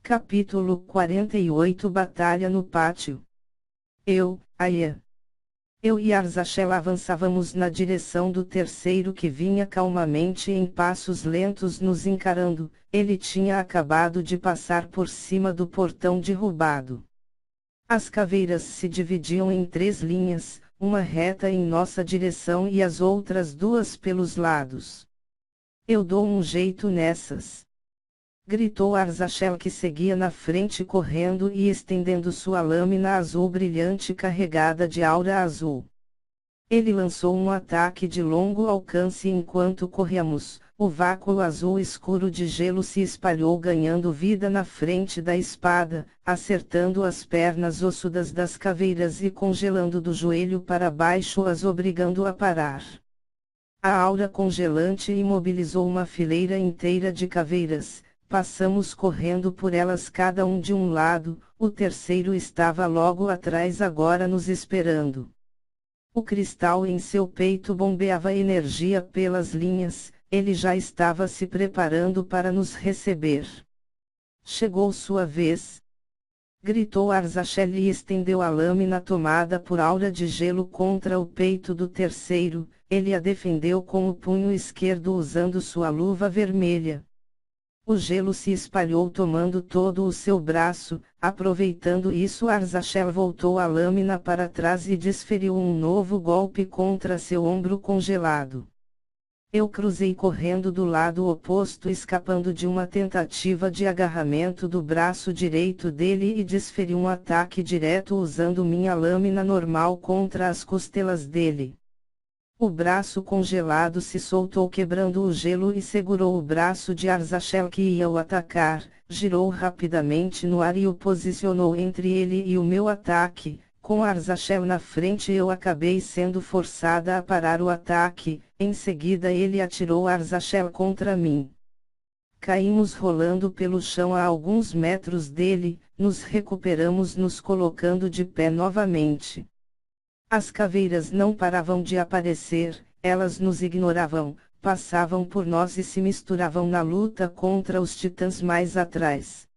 Capítulo 48 Batalha no pátio. Aia. Eu e Arzachel avançávamos na direção do terceiro que vinha calmamente em passos lentos nos encarando. Ele tinha acabado de passar por cima do portão derrubado. As caveiras se dividiam em 3 linhas, uma reta em nossa direção e as outras 2 pelos lados. Eu dou um jeito nessas, gritou Arzachel, que seguia na frente correndo e estendendo sua lâmina azul brilhante carregada de aura azul. Ele lançou um ataque de longo alcance enquanto corríamos. O vácuo azul escuro de gelo se espalhou ganhando vida na frente da espada, acertando as pernas ossudas das caveiras e congelando do joelho para baixo, as obrigando a parar. A aura congelante imobilizou uma fileira inteira de caveiras. Passamos correndo por elas, cada um de um lado. O terceiro estava logo atrás, agora nos esperando. O cristal em seu peito bombeava energia pelas linhas. Ele já estava se preparando para nos receber. Chegou sua vez, gritou Arzachel e estendeu a lâmina tomada por aura de gelo contra o peito do terceiro. Ele a defendeu com o punho esquerdo usando sua luva vermelha. O gelo se espalhou tomando todo o seu braço. Aproveitando isso, Arzachel voltou a lâmina para trás e desferiu um novo golpe contra seu ombro congelado. Eu cruzei correndo do lado oposto, escapando de uma tentativa de agarramento do braço direito dele, e desferi um ataque direto usando minha lâmina normal contra as costelas dele. O braço congelado se soltou quebrando o gelo e segurou o braço de Arzachel, que ia o atacar. Girou rapidamente no ar e o posicionou entre ele e o meu ataque. Com Arzachel na frente, eu acabei sendo forçada a parar o ataque. Em seguida ele atirou Arzachel contra mim. Caímos rolando pelo chão a alguns metros dele. Nos recuperamos, nos colocando de pé novamente. As caveiras não paravam de aparecer. Elas nos ignoravam, passavam por nós e se misturavam na luta contra os titãs mais atrás.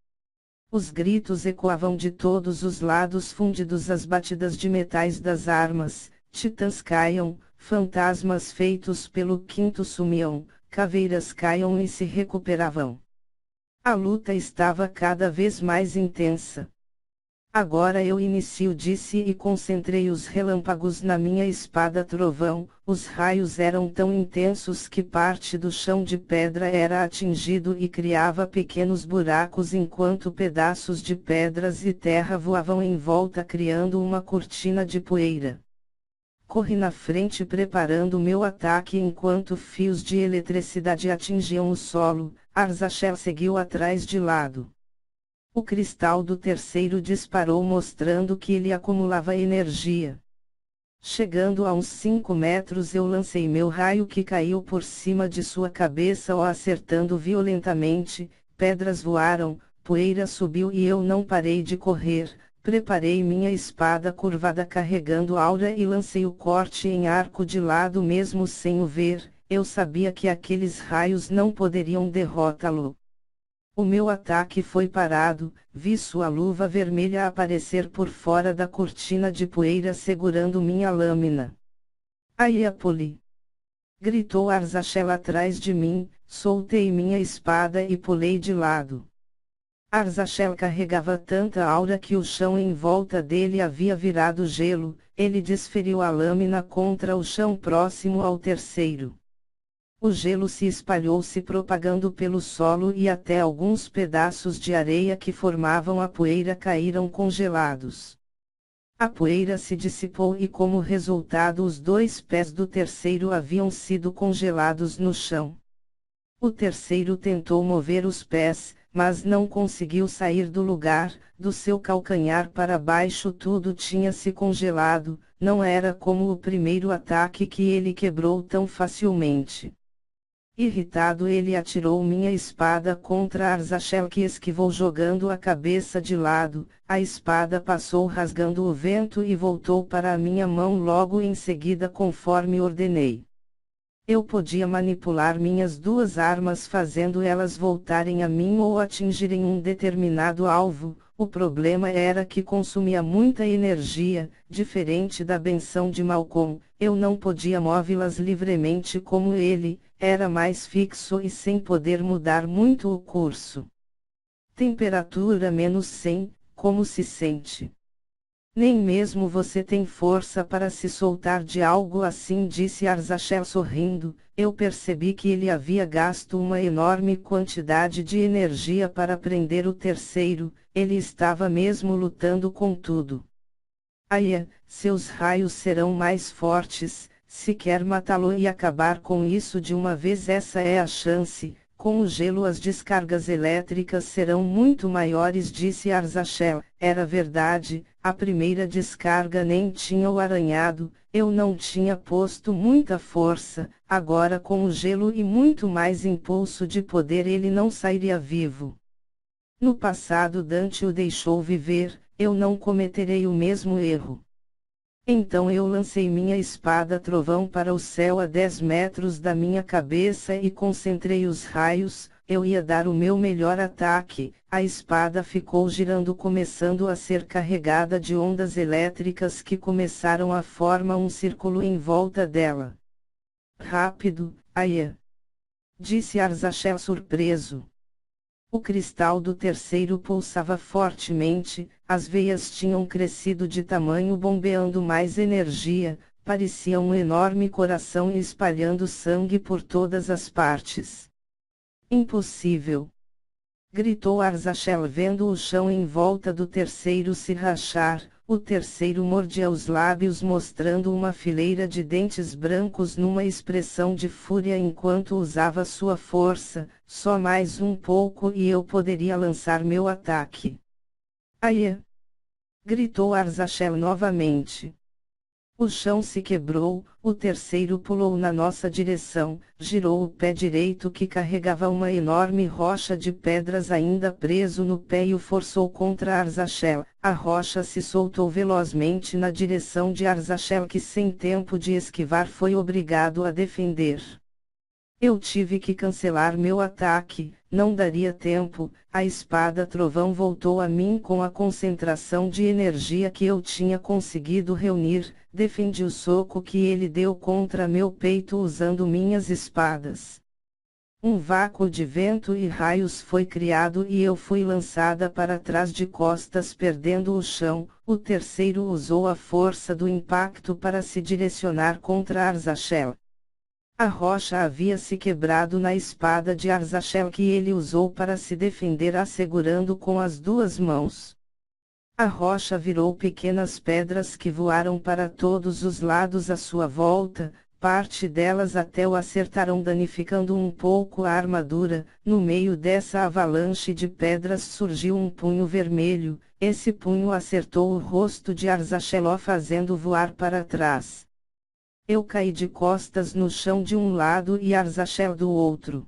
Os gritos ecoavam de todos os lados, fundidos às batidas de metais das armas. Titãs caiam, fantasmas feitos pelo quinto sumiam, caveiras caiam e se recuperavam. A luta estava cada vez mais intensa. Agora eu inicio, disse, e concentrei os relâmpagos na minha espada trovão. Os raios eram tão intensos que parte do chão de pedra era atingido e criava pequenos buracos, enquanto pedaços de pedras e terra voavam em volta, criando uma cortina de poeira. Corri na frente preparando meu ataque enquanto fios de eletricidade atingiam o solo. Arzachel seguiu atrás de lado. O cristal do terceiro disparou, mostrando que ele acumulava energia. Chegando a uns 5 metros, eu lancei meu raio, que caiu por cima de sua cabeça, o acertando violentamente. Pedras voaram, poeira subiu e eu não parei de correr. Preparei minha espada curvada carregando aura e lancei o corte em arco de lado mesmo sem o ver. Eu sabia que aqueles raios não poderiam derrotá-lo. O meu ataque foi parado. Vi sua luva vermelha aparecer por fora da cortina de poeira segurando minha lâmina. Aia, Poli! Gritou Arzachel atrás de mim. Soltei minha espada e pulei de lado. Arzachel carregava tanta aura que o chão em volta dele havia virado gelo. Ele desferiu a lâmina contra o chão próximo ao terceiro. O gelo se espalhou, se propagando pelo solo, e até alguns pedaços de areia que formavam a poeira caíram congelados. A poeira se dissipou e, como resultado, os 2 pés do terceiro haviam sido congelados no chão. O terceiro tentou mover os pés, mas não conseguiu sair do lugar. Do seu calcanhar para baixo tudo tinha se congelado. Não era como o primeiro ataque, que ele quebrou tão facilmente. Irritado, ele atirou minha espada contra Arzachel, que esquivou jogando a cabeça de lado. A espada passou rasgando o vento e voltou para a minha mão logo em seguida, conforme ordenei. Eu podia manipular minhas duas armas fazendo elas voltarem a mim ou atingirem um determinado alvo. O problema era que consumia muita energia, diferente da benção de Malcolm. Eu não podia movê-las livremente como ele, era mais fixo e sem poder mudar muito o curso. Temperatura -100, como se sente? Nem mesmo você tem força para se soltar de algo assim, disse Arzachel sorrindo. Eu percebi que ele havia gasto uma enorme quantidade de energia para prender o terceiro, ele estava mesmo lutando com tudo. Aia, seus raios serão mais fortes, se quer matá-lo e acabar com isso de uma vez, essa é a chance. Com o gelo as descargas elétricas serão muito maiores, disse Arzachel. Era verdade, a primeira descarga nem tinha o arranhado, eu não tinha posto muita força, agora com o gelo e muito mais impulso de poder ele não sairia vivo. No passado Dante o deixou viver, eu não cometerei o mesmo erro. Então eu lancei minha espada trovão para o céu a 10 metros da minha cabeça e concentrei os raios. Eu ia dar o meu melhor ataque. A espada ficou girando, começando a ser carregada de ondas elétricas que começaram a formar um círculo em volta dela. Rápido, Aia! Disse Arzachel surpreso. O cristal do terceiro pulsava fortemente, as veias tinham crescido de tamanho, bombeando mais energia, parecia um enorme coração espalhando sangue por todas as partes. Impossível! Gritou Arzachel vendo o chão em volta do terceiro se rachar. O terceiro mordia os lábios mostrando uma fileira de dentes brancos numa expressão de fúria enquanto usava sua força. Só mais um pouco e eu poderia lançar meu ataque. Aia! Gritou Arzachel novamente. O chão se quebrou, o terceiro pulou na nossa direção, girou o pé direito que carregava uma enorme rocha de pedras ainda preso no pé e o forçou contra Arzachel. A rocha se soltou velozmente na direção de Arzachel, que sem tempo de esquivar foi obrigado a defender. Eu tive que cancelar meu ataque, não daria tempo. A espada trovão voltou a mim com a concentração de energia que eu tinha conseguido reunir. Defendi o soco que ele deu contra meu peito usando minhas espadas. Um vácuo de vento e raios foi criado e eu fui lançada para trás de costas, perdendo o chão. O terceiro usou a força do impacto para se direcionar contra Arzachel. A rocha havia se quebrado na espada de Arzachel que ele usou para se defender, assegurando com as duas mãos. A rocha virou pequenas pedras que voaram para todos os lados à sua volta, parte delas até o acertaram, danificando um pouco a armadura. No meio dessa avalanche de pedras surgiu um punho vermelho, esse punho acertou o rosto de Arzachel, fazendo voar para trás. Eu caí de costas no chão de um lado e Arzachel do outro.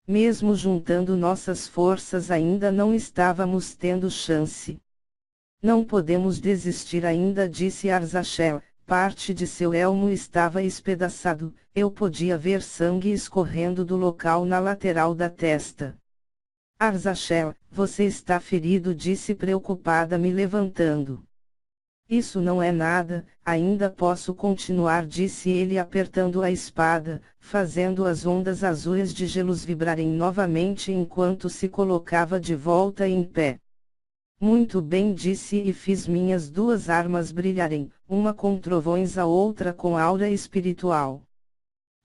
Mesmo juntando nossas forças ainda não estávamos tendo chance. Não podemos desistir ainda, disse Arzachel. Parte de seu elmo estava espedaçado, eu podia ver sangue escorrendo do local na lateral da testa. Arzachel, você está ferido, disse preocupada, me levantando. Isso não é nada, ainda posso continuar, disse ele apertando a espada, fazendo as ondas azuis de gelos vibrarem novamente enquanto se colocava de volta em pé. Muito bem, disse, e fiz minhas duas armas brilharem, uma com trovões, a outra com aura espiritual.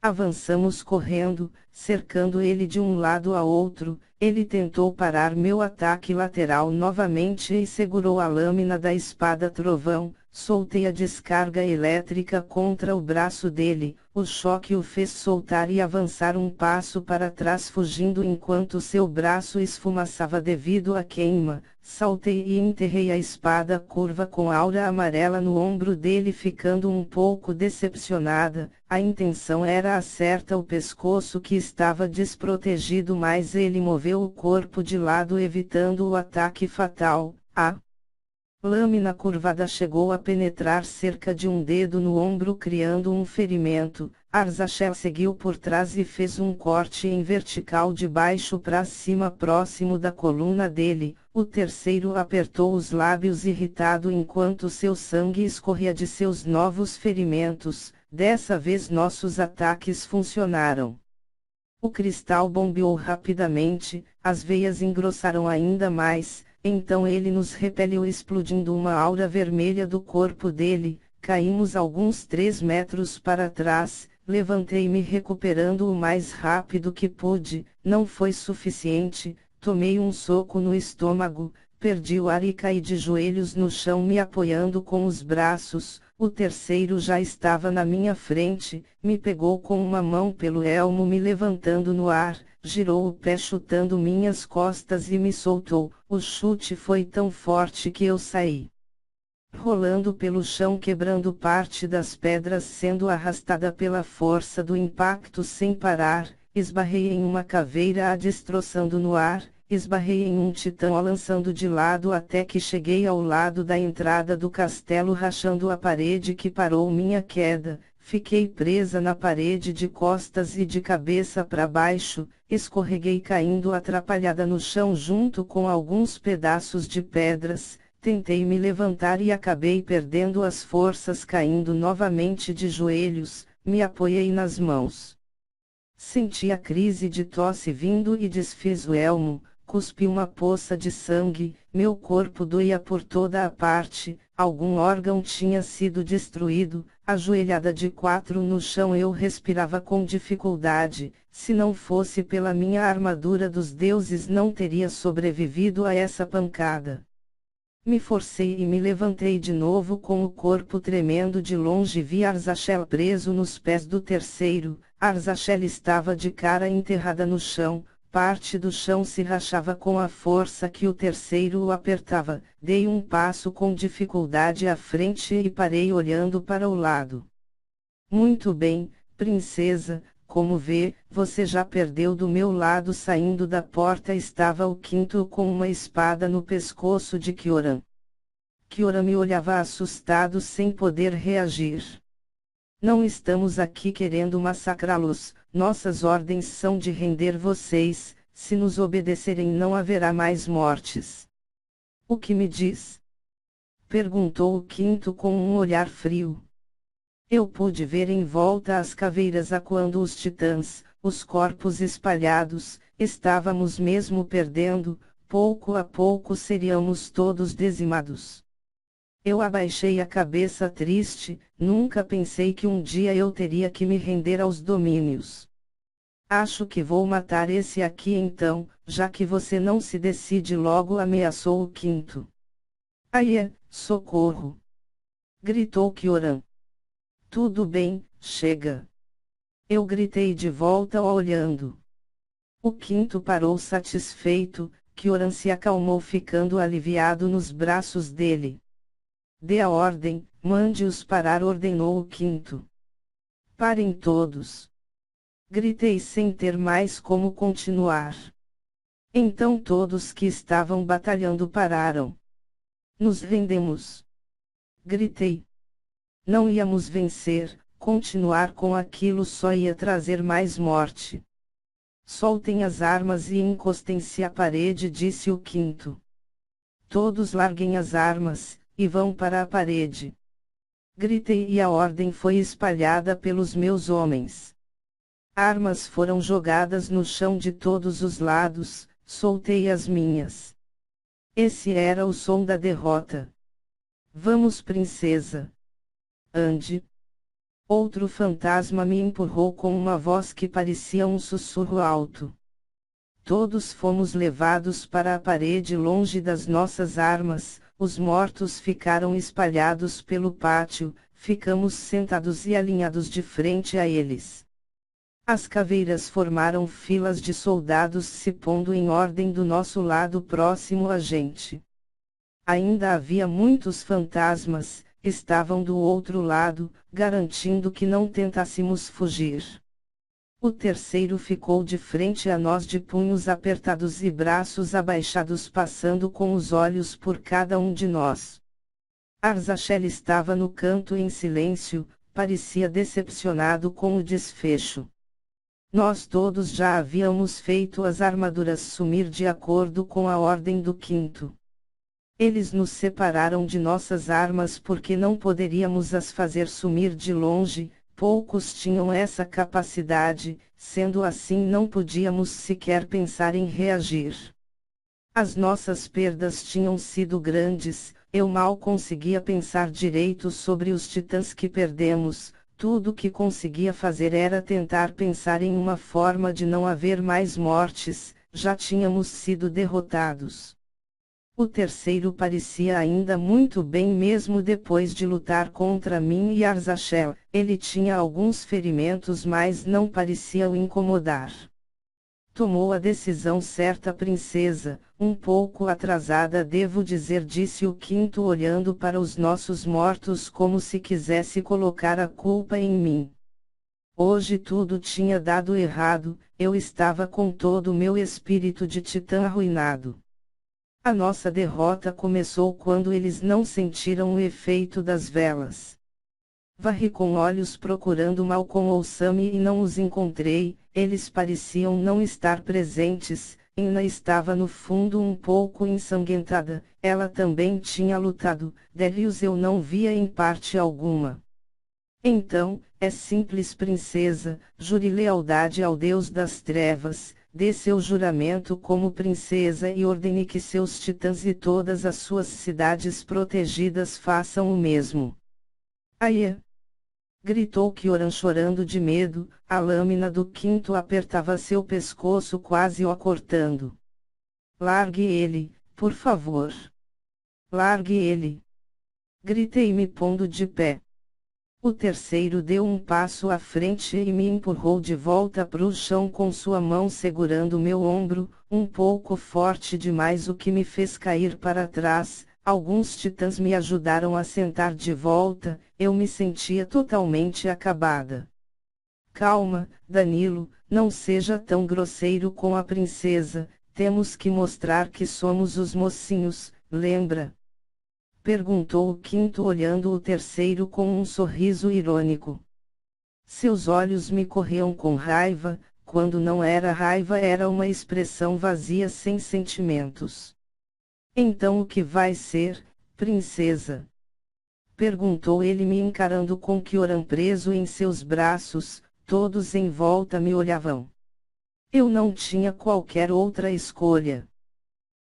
Avançamos correndo, cercando ele de um lado a outro. Ele tentou parar meu ataque lateral novamente e segurou a lâmina da espada trovão. Soltei a descarga elétrica contra o braço dele. O choque o fez soltar e avançar um passo para trás, fugindo enquanto seu braço esfumaçava devido à queima. Saltei e enterrei a espada curva com aura amarela no ombro dele, ficando um pouco decepcionada. A intenção era acertar o pescoço que estava desprotegido, mas ele moveu o corpo de lado evitando o ataque fatal. Ah! Lâmina curvada chegou a penetrar cerca de um dedo no ombro, criando um ferimento. Arzachel seguiu por trás e fez um corte em vertical de baixo para cima próximo da coluna dele. O terceiro apertou os lábios irritado enquanto seu sangue escorria de seus novos ferimentos. Dessa vez nossos ataques funcionaram. O cristal bombeou rapidamente, as veias engrossaram ainda mais. Então ele nos repeliu explodindo uma aura vermelha do corpo dele. Caímos alguns 3 metros para trás. Levantei-me recuperando o mais rápido que pude. Não foi suficiente. Tomei um soco no estômago, perdi o ar e caí de joelhos no chão me apoiando com os braços. O terceiro já estava na minha frente, me pegou com uma mão pelo elmo me levantando no ar, girou o pé chutando minhas costas e me soltou. O chute foi tão forte que eu saí rolando pelo chão, quebrando parte das pedras, sendo arrastada pela força do impacto sem parar. Esbarrei em uma caveira a destroçando no ar, esbarrei em um titã a lançando de lado até que cheguei ao lado da entrada do castelo, rachando a parede que parou minha queda. Fiquei presa na parede de costas e de cabeça para baixo, escorreguei caindo atrapalhada no chão junto com alguns pedaços de pedras. Tentei me levantar e acabei perdendo as forças caindo novamente de joelhos, me apoiei nas mãos. Senti a crise de tosse vindo e desfiz o elmo, cuspi uma poça de sangue, meu corpo doía por toda a parte, algum órgão tinha sido destruído. Ajoelhada de 4 no chão eu respirava com dificuldade, se não fosse pela minha armadura dos deuses não teria sobrevivido a essa pancada. Me forcei e me levantei de novo com o corpo tremendo. De longe vi Arzachel preso nos pés do terceiro. Arzachel estava de cara enterrada no chão, parte do chão se rachava com a força que o terceiro o apertava. Dei um passo com dificuldade à frente e parei olhando para o lado. Muito bem, princesa. Como vê, você já perdeu do meu lado. Saindo da porta estava o quinto com uma espada no pescoço de Kioran. Kioran me olhava assustado sem poder reagir. Não estamos aqui querendo massacrá-los, nossas ordens são de render vocês, se nos obedecerem não haverá mais mortes. O que me diz? Perguntou o quinto com um olhar frio. Eu pude ver em volta as caveiras acuando os titãs, os corpos espalhados, estávamos mesmo perdendo, pouco a pouco seríamos todos dizimados. Eu abaixei a cabeça triste, nunca pensei que um dia eu teria que me render aos domínios. Acho que vou matar esse aqui então, já que você não se decide logo, ameaçou o quinto. Aie, socorro! Gritou Kioran. Tudo bem, chega. Eu gritei de volta olhando. O quinto parou satisfeito, Kioran se acalmou ficando aliviado nos braços dele. Dê a ordem, mande-os parar, ordenou o quinto. Parem todos. Gritei sem ter mais como continuar. Então todos que estavam batalhando pararam. Nos rendemos. Gritei. Não íamos vencer, continuar com aquilo só ia trazer mais morte. Soltem as armas e encostem-se à parede, disse o quinto. Todos larguem as armas, e vão para a parede. Gritei e a ordem foi espalhada pelos meus homens. Armas foram jogadas no chão de todos os lados, soltei as minhas. Esse era o som da derrota. Vamos, princesa. Ande. Outro fantasma me empurrou com uma voz que parecia um sussurro alto. Todos fomos levados para a parede longe das nossas armas, os mortos ficaram espalhados pelo pátio, ficamos sentados e alinhados de frente a eles. As caveiras formaram filas de soldados se pondo em ordem do nosso lado próximo a gente. Ainda havia muitos fantasmas, estavam do outro lado, garantindo que não tentássemos fugir. O terceiro ficou de frente a nós de punhos apertados e braços abaixados, passando com os olhos por cada um de nós. Arzachel estava no canto em silêncio, parecia decepcionado com o desfecho. Nós todos já havíamos feito as armaduras sumir de acordo com a ordem do quinto. Eles nos separaram de nossas armas porque não poderíamos as fazer sumir de longe, poucos tinham essa capacidade, sendo assim não podíamos sequer pensar em reagir. As nossas perdas tinham sido grandes, eu mal conseguia pensar direito sobre os titãs que perdemos, tudo que conseguia fazer era tentar pensar em uma forma de não haver mais mortes, já tínhamos sido derrotados. O terceiro parecia ainda muito bem mesmo depois de lutar contra mim e Arzachel, ele tinha alguns ferimentos mas não parecia o incomodar. Tomou a decisão certa, princesa, um pouco atrasada devo dizer, disse o quinto olhando para os nossos mortos como se quisesse colocar a culpa em mim. Hoje tudo tinha dado errado, eu estava com todo o meu espírito de titã arruinado. A nossa derrota começou quando eles não sentiram o efeito das velas. Varri com olhos procurando Malcolm ou Sammy e não os encontrei, eles pareciam não estar presentes. Inna estava no fundo um pouco ensanguentada, ela também tinha lutado, Darius eu não via em parte alguma. Então, é simples, princesa, jure lealdade ao Deus das Trevas, dê seu juramento como princesa e ordene que seus titãs e todas as suas cidades protegidas façam o mesmo. Aie! Gritou Kioran chorando de medo, a lâmina do quinto apertava seu pescoço quase o cortando. Largue ele, por favor. Largue ele! Gritei me pondo de pé. O terceiro deu um passo à frente e me empurrou de volta para o chão com sua mão segurando meu ombro, um pouco forte demais, o que me fez cair para trás. Alguns titãs me ajudaram a sentar de volta, eu me sentia totalmente acabada. Calma, Danilo, não seja tão grosseiro com a princesa, temos que mostrar que somos os mocinhos, lembra? Perguntou o quinto olhando o terceiro com um sorriso irônico. Seus olhos me corriam com raiva, quando não era raiva era uma expressão vazia sem sentimentos. Então o que vai ser, princesa? Perguntou ele me encarando com Kioran preso em seus braços, todos em volta me olhavam. Eu não tinha qualquer outra escolha.